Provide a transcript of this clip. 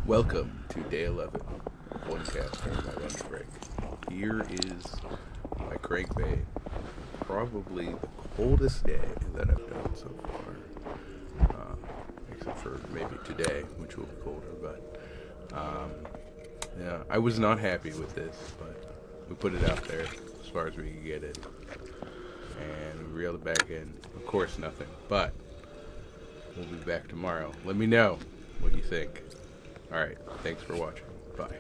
Welcome to day 11, one cast during my lunch break. Here is my crankbait, probably the coldest day that I've done so far, except for maybe today, which will be colder, but yeah, I was not happy with this, but we put it out there as far as we could get it, and we reeled it back in. Of course, nothing, but we'll be back tomorrow. Let me know what you think. Alright, thanks for watching. Bye.